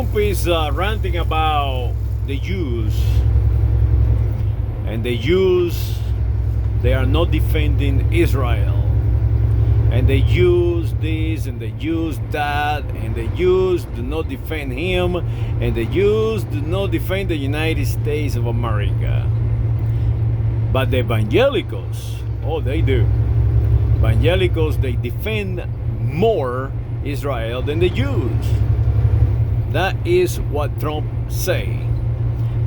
Trump is ranting about the Jews, and the Jews, they are not defending Israel, and they use this and they use that, and the Jews do not defend him, and the Jews do not defend the United States of America. But the evangelicals, oh, they do. Evangelicals, they defend more Israel than the Jews. That is what Trump say.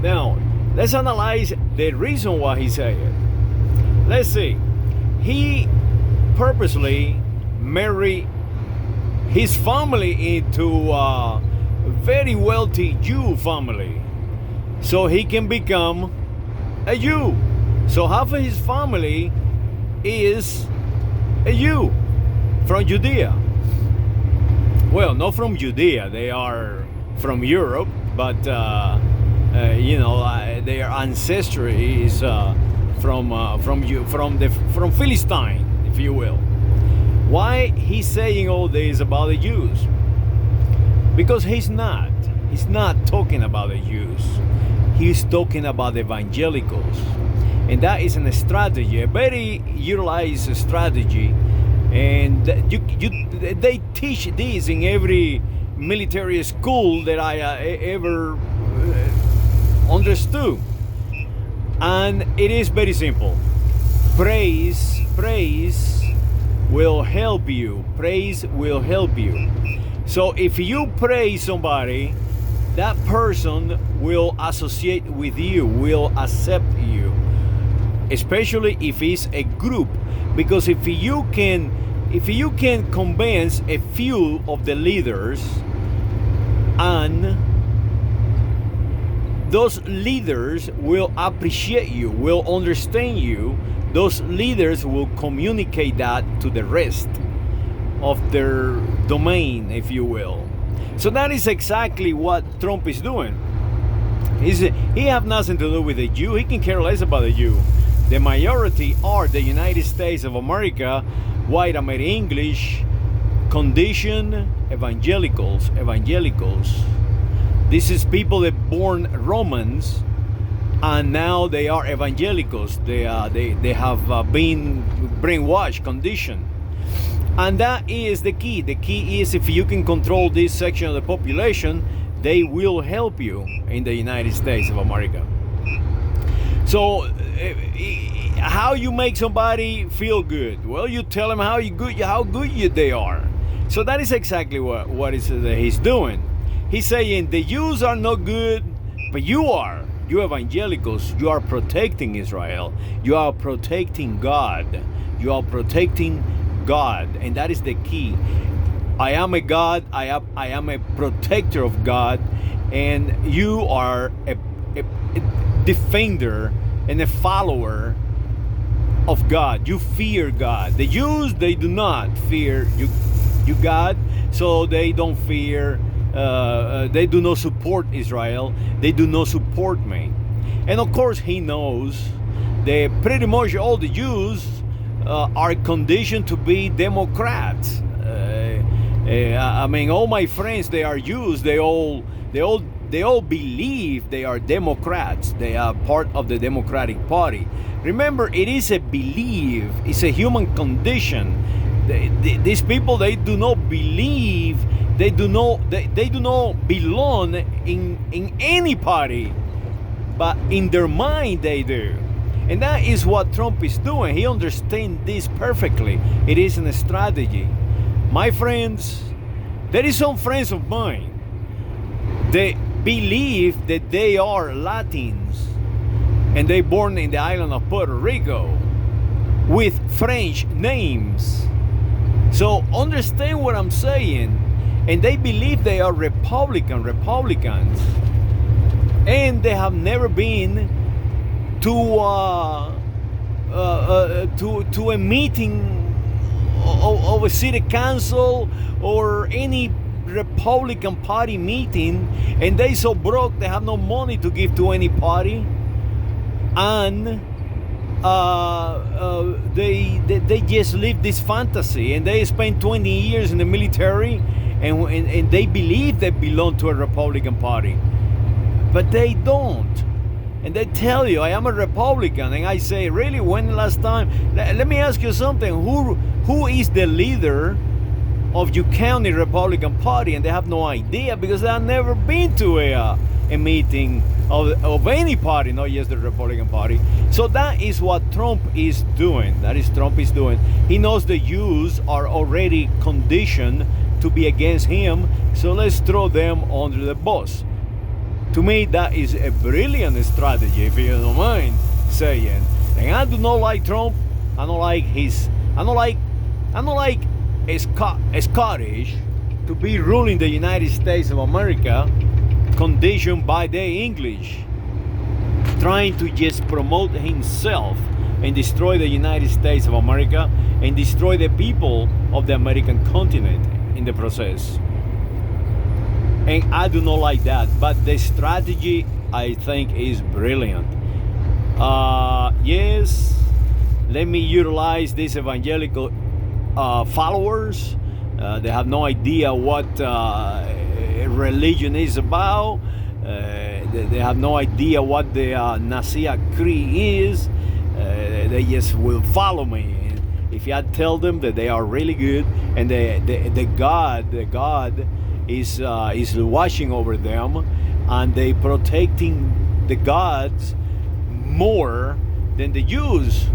Now, let's analyze the reason why he said it. Let's see. He purposely married his family into a very wealthy Jew family so he can become a Jew. So half of his family is a Jew from Judea. Well, not from Judea. They are from Europe, but their ancestry is from Philistine, if you will. Why he's saying all this about the Jews? Because he's not talking about the Jews. He's talking about the evangelicals, and that is a strategy, a very utilized strategy. And they teach this in every military school that I ever understood. And it is very simple. Praise will help you. Praise will help you. So if you praise somebody, that person will associate with you, will accept you. Especially if it's a group. Because if you can convince a few of the leaders, and those leaders will appreciate you, will understand you, those leaders will communicate that to the rest of their domain, if you will. So that is exactly what Trump is doing. He have nothing to do with the Jew. He can care less about the Jew. The majority are the United States of America, white American English, conditioned evangelicals. This is people that born Romans, and now they are evangelicals. They have been brainwashed, conditioned, and that is the key. The key is if you can control this section of the population, they will help you in the United States of America. So, how you make somebody feel good? Well, you tell them how good they are. So that is exactly what he's doing. He's saying the Jews are not good, but you are. You evangelicals, you are protecting Israel. You are protecting God. You are protecting God, and that is the key. I am a God. I am a protector of God, and you are a defender and a follower of God. You fear God. The Jews, they do not fear you God, so they don't fear. They do not support Israel. They do not support me. And of course, he knows that pretty much all the Jews are conditioned to be Democrats. I mean, all my friends, they are Jews. They all believe they are Democrats. They are part of the Democratic Party. Remember, it is a belief. It's a human condition. These people, they do not believe. They do not belong in any party, but in their mind they do. And that is what Trump is doing. He understands this perfectly. It is a strategy. My friends, there is some friends of mine. They believe that they are Latins, and they born in the island of Puerto Rico with French names. So understand what I'm saying. And they believe they are Republicans, and they have never been to a meeting of a city council or any Republican Party meeting, and they so broke they have no money to give to any party, and they just live this fantasy, and they spend 20 years in the military, and they believe they belong to a Republican Party, but they don't. And they tell you, I am a Republican, and I say, really, when the last time? Let me ask you something. Who is the leader of your county Republican Party? And they have no idea because they have never been to a meeting of any party, not just the Republican Party. So that is what Trump is doing. He knows the Jews are already conditioned to be against him, so let's throw them under the bus. To me, that is a brilliant strategy, if you don't mind saying. And I do not like Trump. I don't like a Scottish to be ruling the United States of America, conditioned by the English, trying to just promote himself and destroy the United States of America and destroy the people of the American continent in the process. And I do not like that, but the strategy, I think, is brilliant. Yes, let me utilize these evangelical followers. They have no idea what religion is about. They have no idea what the Nicaea Creed is. They just will follow me. If I tell them that they are really good and the God is watching over them, and they protecting the gods more than the Jews.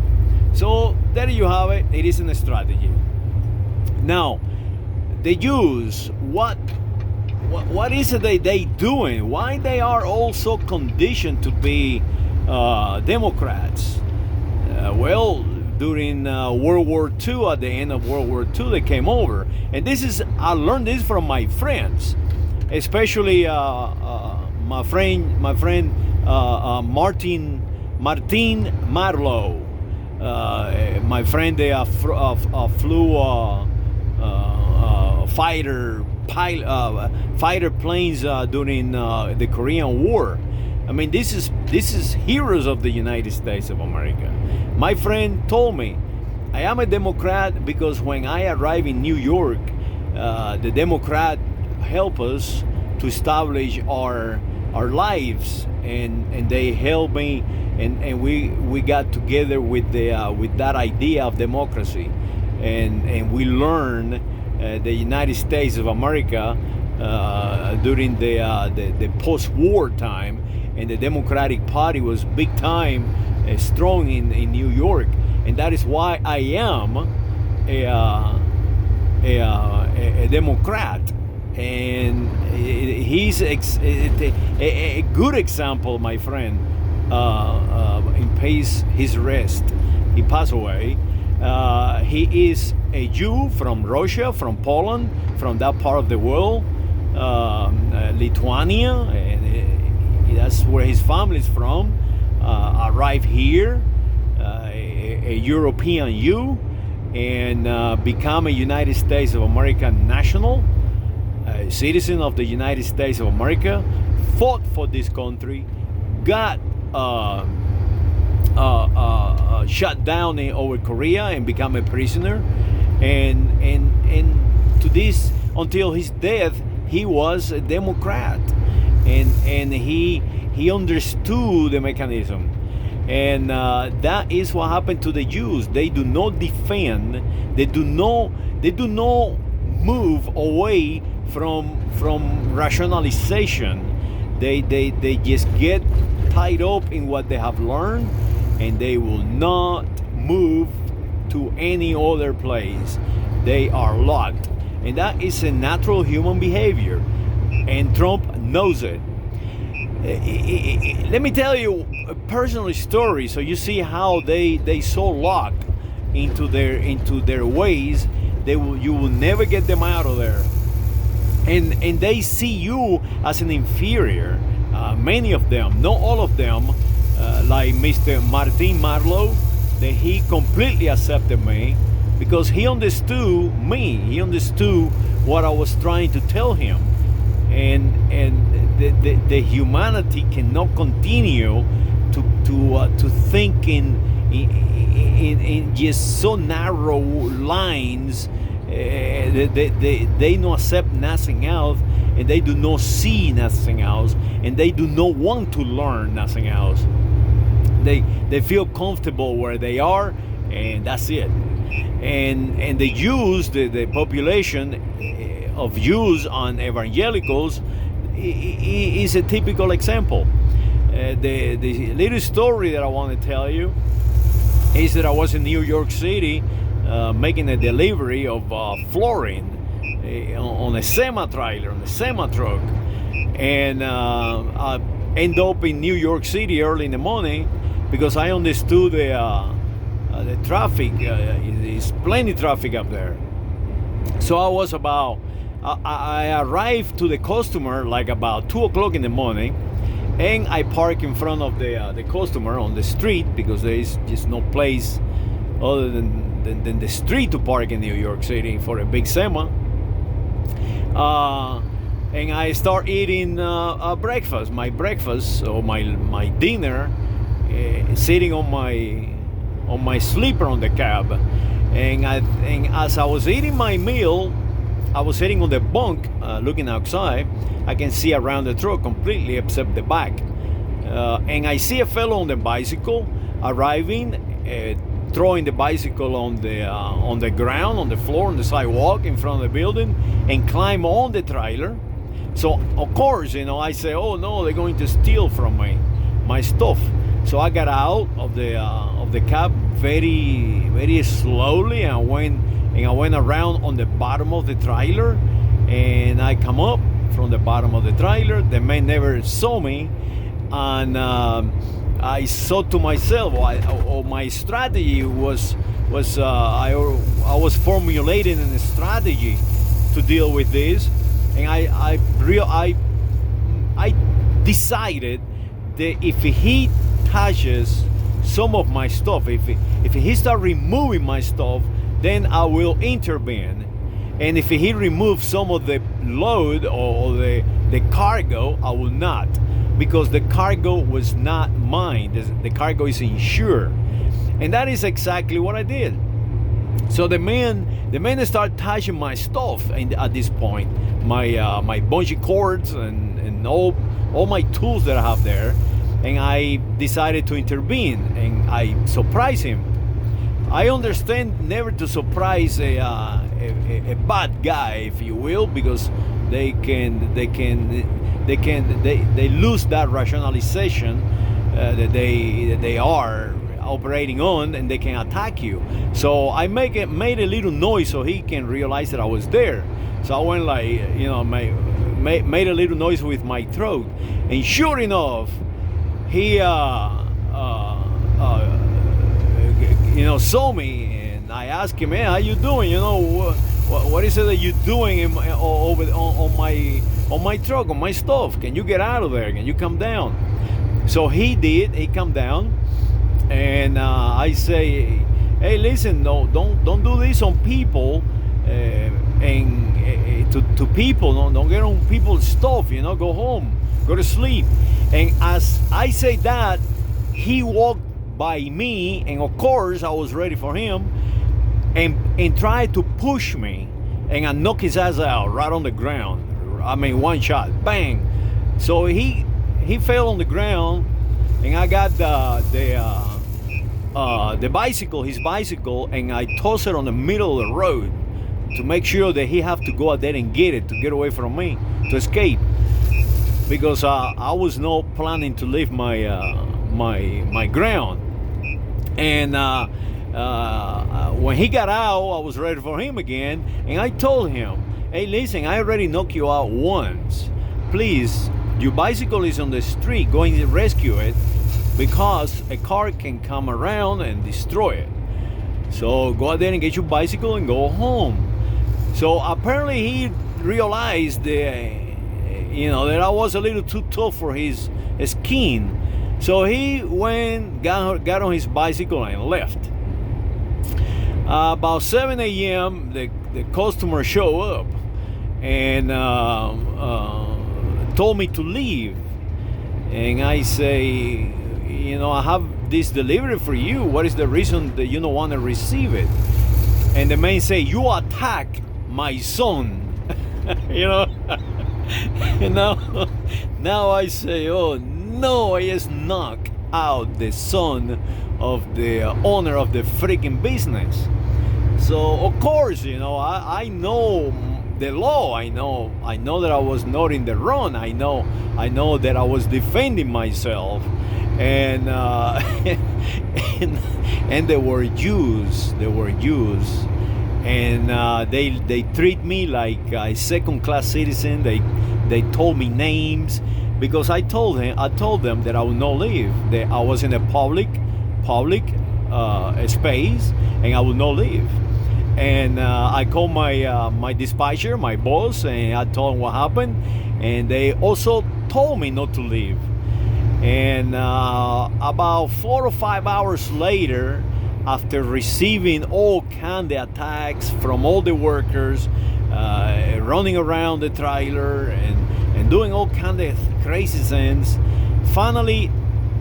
So there you have it. It isn't a strategy. Now, the Jews, what is it they doing? Why they are also conditioned to be Democrats? Well, during World War II, at the end of World War II, they came over, and I learned this from my friends, especially my friend Martin Marlowe. My friend, they flew fighter planes during the Korean War. I mean, this is heroes of the United States of America. My friend told me, I am a Democrat because when I arrived in New York, the Democrat helped us to establish our lives, and they helped me, and we got together with that idea of democracy, and we learned the United States of America during the post-war time, and the Democratic Party was big time strong in New York, and that is why I am a Democrat. And he's a good example, my friend. In peace, his rest. He passed away. He is a Jew from Russia, from Poland, from that part of the world, Lithuania, and that's where his family is from. Arrived here, a European Jew, and become a United States of America national, a citizen of the United States of America, fought for this country, got shut down over Korea and become a prisoner, and to this, until his death, he was a Democrat, and he understood the mechanism. And that is what happened to the Jews. They do not defend. They do not move away from rationalization. They just get tied up in what they have learned, and they will not move to any other place. They are locked, and that is a natural human behavior, and Trump knows it. Let me tell you a personal story, so you see how they so locked into their ways. You will never get them out of there, and they see you as an inferior. Many of them, not all of them, like Mr. Martin Marlowe, that he completely accepted me because he understood me. He understood what I was trying to tell him, and the humanity cannot continue to think in just so narrow lines They don't accept nothing else, and they do not see nothing else, and they do not want to learn nothing else. They feel comfortable where they are, and that's it. And the Jews, the population of Jews on evangelicals is a typical example. The little story that I want to tell you is that I was in New York City making a delivery of flooring on a semi-trailer, on a semi-truck. And I end up in New York City early in the morning because I understood the traffic. There's plenty of traffic up there. So I arrived to the customer like about 2 o'clock in the morning, and I park in front of the customer on the street because there is just no place other than the street to park in New York City for a big semi. And I start eating breakfast, my breakfast or my dinner, sitting on my sleeper on the cab. And as I was eating my meal, I was sitting on the bunk, looking outside. I can see around the truck completely except the back. And I see a fellow on the bicycle arriving, throwing the bicycle on the ground, on the floor, on the sidewalk in front of the building, and climb on the trailer. So of course, I say, oh no, they're going to steal from my stuff. So I got out of the cab very, very slowly, and I went around on the bottom of the trailer, and I come up from the bottom of the trailer. The man never saw me, and I thought to myself, my strategy was I was formulating a strategy to deal with this, and I decided that if he touches some of my stuff, if he start removing my stuff, then I will intervene. And if he removes some of the load or the cargo, I will not, because the cargo was not mine. The cargo is insured. And that is exactly what I did. So the man started touching my stuff, and at this point, my bungee cords and all my tools that I have there, and I decided to intervene, and I surprised him. I understand never to surprise a bad guy, if you will, because they lose that rationalization that they are operating on, and they can attack you. So I made a little noise so he can realize that I was there. So I went made a little noise with my throat, and sure enough, he saw me, and I asked him, "Man, how you doing? What is it that you're doing on my truck, on my stuff? Can you get out of there? Can you come down?" So he did. He come down, and I say, "Hey, listen, no, don't do this on people, and to people. Don't get on people's stuff. Go home, go to sleep." And as I say that, he walked by me, and of course I was ready for him, and tried to push me, and I knocked his ass out right on the ground. I mean, one shot, bang. So he fell on the ground, and I got the bicycle, his bicycle, and I tossed it on the middle of the road to make sure that he have to go out there and get it, to get away from me, to escape, because I was not planning to leave my ground. And when he got out, I was ready for him again, and I told him, "Hey, listen, I already knocked you out once. Please, your bicycle is on the street, go and rescue it, because a car can come around and destroy it. So go out there and get your bicycle and go home." So apparently he realized that I was a little too tough for his skin. So he got on his bicycle and left. About 7 a.m., the customer showed up and told me to leave. And I say, I have this delivery for you. What is the reason that you don't want to receive it? And the man say, "You attack my son." you know. And now I say, "Oh no, I just knock out the son of the owner of the freaking business." So of course, I know the law. I know that I was not in the wrong. I know that I was defending myself, and and they were Jews. And they treat me like a second-class citizen. They told me names because I told them that I would not leave. That I was in a public space, and I would not leave. And I called my dispatcher, my boss, and I told him what happened. And they also told me not to leave. And about 4 or 5 hours later, after receiving all kind of attacks from all the workers, running around the trailer and doing all kind of crazy things, finally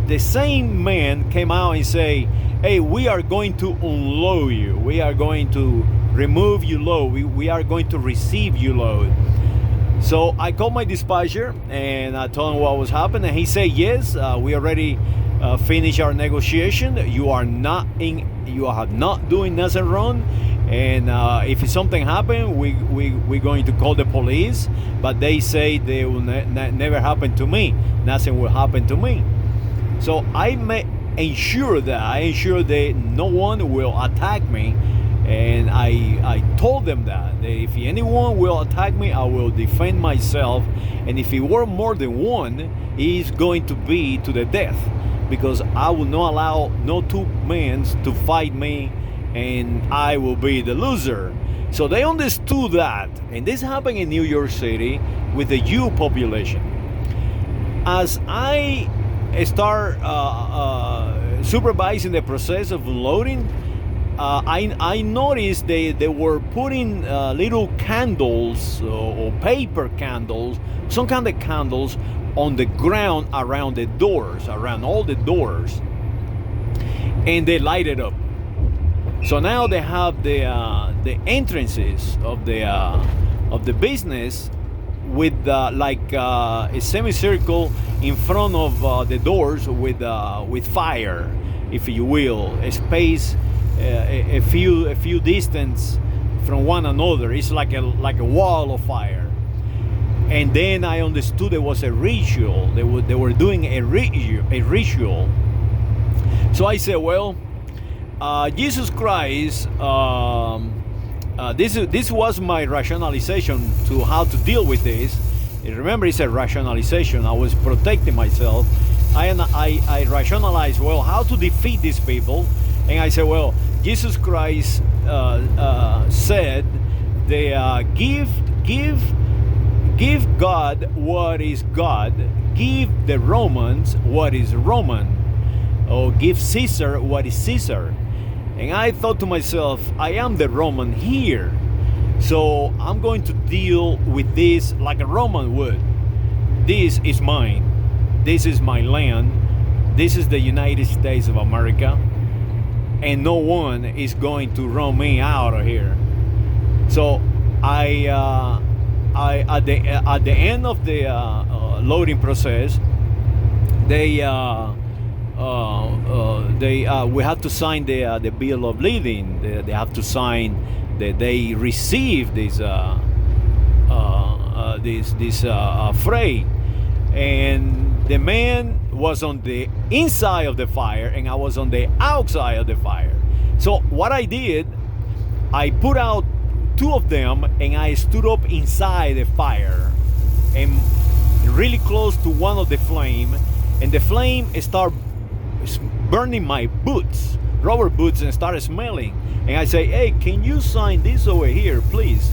the same man came out and say, "Hey, we are going to unload you. We are going to remove you load. We are going to receive you load." So I called my dispatcher and I told him what was happening. And he said, "Yes, we already finished our negotiation. You are not doing nothing wrong. And if something happened, we're going to call the police. But they say they will never happen to me. Nothing will happen to me." So I ensure that no one will attack me. And I told them that if anyone will attack me, I will defend myself. And if it were more than one, it's going to be to the death, because I will not allow no two men to fight me, and I will be the loser. So they understood that. And this happened in New York City with the Jew population. As I start supervising the process of unloading, I noticed they were putting little candles or paper candles, some kind of candles on the ground around the doors, around all the doors, and they light it up. So now they have the entrances of the business with like a semicircle in front of the doors with fire, if you will, a space. A few distance from one another. It's like a wall of fire. And then I understood it was a ritual. They were doing a ritual. So I said, well, Jesus Christ. This was my rationalization to how to deal with this. Remember, it's a rationalization. I was protecting myself. I rationalized, well, how to defeat these people. And I said, well, Jesus Christ said, give God what is God, give the Romans what is Roman, or give Caesar what is Caesar. And I thought to myself, I am the Roman here, so I'm going to deal with this like a Roman would. This is mine. This is my land. This is the United States of America. And no one is going to run me out of here. So I at the end of the loading process, we have to sign the bill of lading. They have to sign that they receive this freight, and the man was on the inside of the fire and I was on the outside of the fire. So what I did, I put out two of them and I stood up inside the fire and really close to one of the flame, and the flame started burning my boots, rubber boots, and started smelling. And I say, hey, can you sign this over here, please?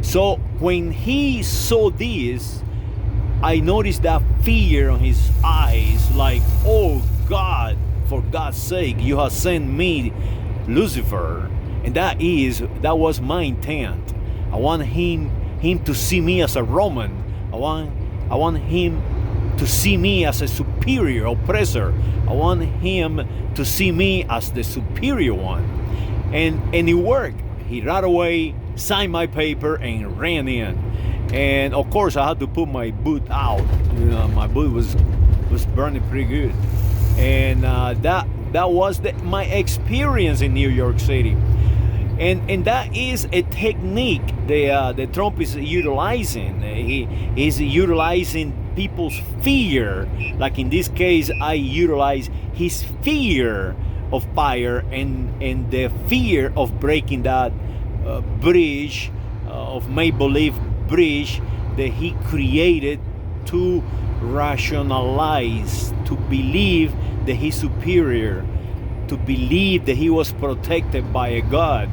So when he saw this, I noticed that fear on his eyes, like, oh God, for God's sake, you have sent me Lucifer. And that was my intent. I want him to see me as a Roman. I want him to see me as a superior oppressor. I want him to see me as the superior one. and it worked. He right away signed my paper and ran in. And of course, I had to put my boot out. My boot was burning pretty good, and that was my experience in New York City. And that is a technique that Trump is utilizing. He's utilizing people's fear. Like in this case, I utilize his fear of fire and the fear of breaking that bridge of make-believe bridge that he created to rationalize, to believe that he's superior, to believe that he was protected by a God.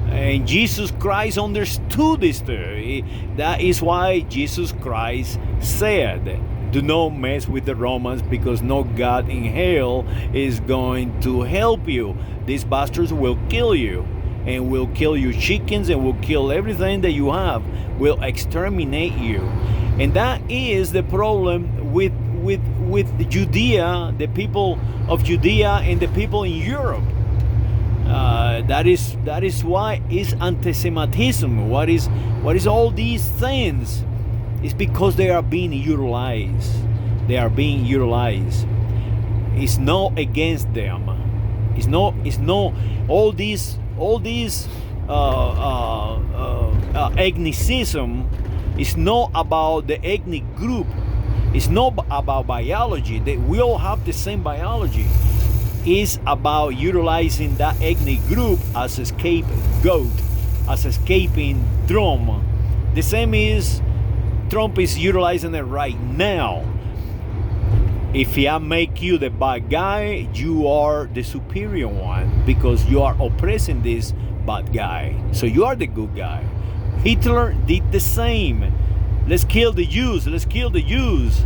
And Jesus Christ understood this theory. That is why Jesus Christ said, do not mess with the Romans, because no God in hell is going to help you. These bastards will kill you, and will kill your chickens, and will kill everything that you have, will exterminate you. And that is the problem with Judea, the people of Judea and the people in Europe. That is why is anti-Semitism. What is all these things? It's because they are being utilized. They are being utilized. It's not against them. It's not all these ethnicism is not about the ethnic group. It's not about biology. We all have the same biology. It's about utilizing that ethnic group as a scapegoat, as escaping Trump. The same is Trump is utilizing it right now. If I make you the bad guy, you are the superior one, because you are oppressing this bad guy. So you are the good guy. Hitler did the same. Let's kill the Jews. Let's kill the Jews.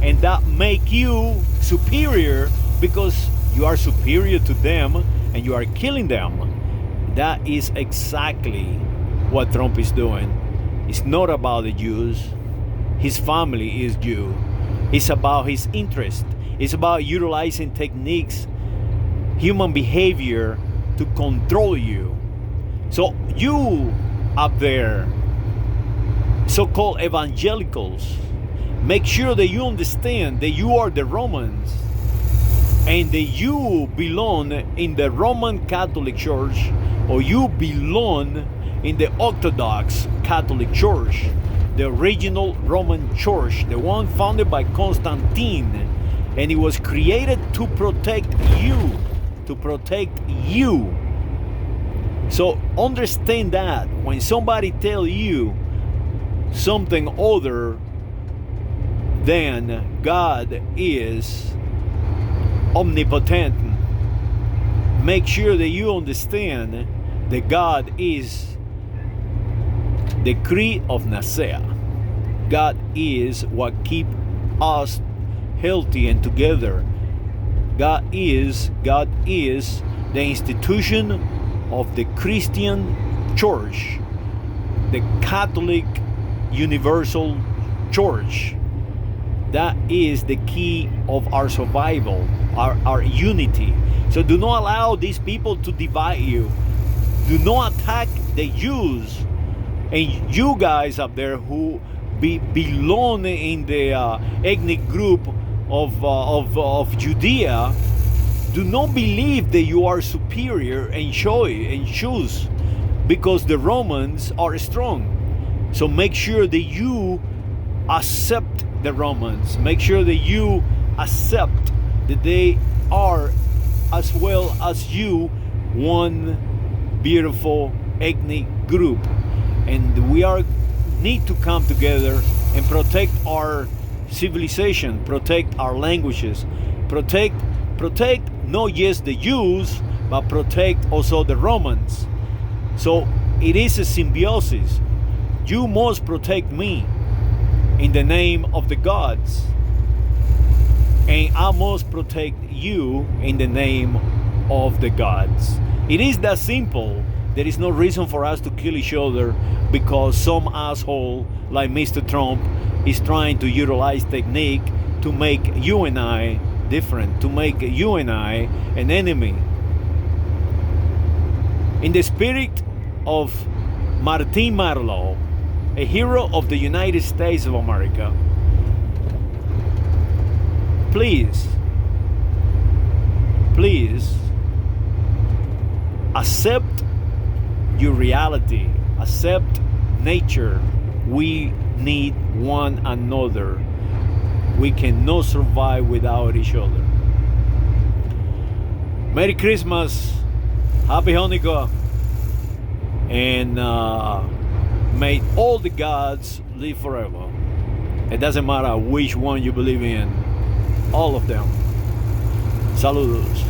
And that make you superior, because you are superior to them and you are killing them. That is exactly what Trump is doing. It's not about the Jews. His family is Jew. It's about his interest. It's about utilizing techniques, human behavior, to control you. So you up there, so-called evangelicals, make sure that you understand that you are the Romans and that you belong in the Roman Catholic Church, or you belong in the Orthodox Catholic Church, the original Roman Church, the one founded by Constantine, and it was created to protect you, to protect you. So understand that when somebody tells you something other than God is omnipotent, make sure that you understand that God is the Creed of Nicaea. God is what keeps us healthy and together. God is the institution of the Christian Church, the Catholic Universal Church. That is the key of our survival, our unity. So do not allow these people to divide you. Do not attack the Jews. And you guys up there who belong in the ethnic group of Judea, do not believe that you are superior and choose, because the Romans are strong. So make sure that you accept the Romans. Make sure that you accept that they are, as well as you, one beautiful ethnic group. And we need to come together and protect our civilization, protect our languages, protect not just the Jews, but protect also the Romans. So it is a symbiosis. You must protect me in the name of the gods, and I must protect you in the name of the gods. It is that simple. There is no reason for us to kill each other because some asshole like Mr. Trump is trying to utilize technique to make you and I different, to make you and I an enemy. In the spirit of Martin Marlowe, a hero of the United States of America, please accept your reality, accept nature. We need one another. We cannot survive without each other. Merry Christmas, Happy Hanukkah, and may all the gods live forever. It doesn't matter which one you believe in, all of them. Saludos.